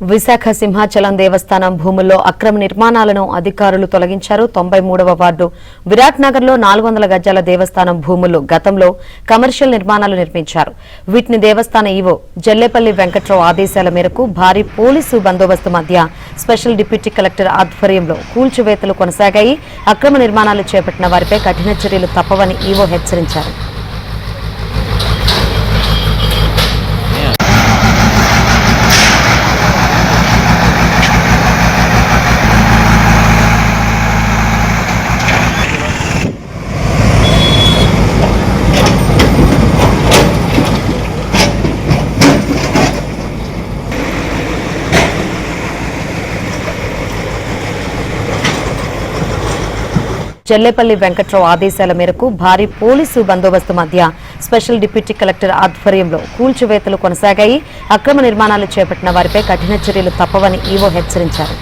విశాఖ సింహాచలం దేవస్థానం భూముల్లో అక్రమ నిర్మాణాలను అధికారులు తొలగించారు. 93వ వార్డు విరాట్ నగర్ లో 400 గజాల దేవస్థానం భూములు గతంలో కమర్షియల్ నిర్మాణాలు నిర్మించారు. వీటిని దేవస్థాన ఈవో జల్లేపల్లి వెంకట్రావు ఆదేశాల మేరకు భారీ పోలీసు బందోబస్తు మధ్య స్పెషల్ డిప్యూటీ కలెక్టర్ ఆధ్వర్యంలో కూల్చివేతలు కొనసాగాయి. అక్రమ నిర్మాణాలు చేపట్టిన వారిపై కఠిన చర్యలు తప్పవని ఈవో హెచ్చరించారు. జల్లేపల్లి వెంకట్రావు ఆదేశాల మేరకు భారీ పోలీసు బందోబస్తు మధ్య స్పెషల్ డిప్యూటీ కలెక్టర్ ఆధ్వర్యంలో కూల్చివేతలు కొనసాగాయి. అక్రమ నిర్మాణాలు చేపట్టిన వారిపై కఠిన చర్యలు తప్పవని ఈవో హెచ్చరించారు.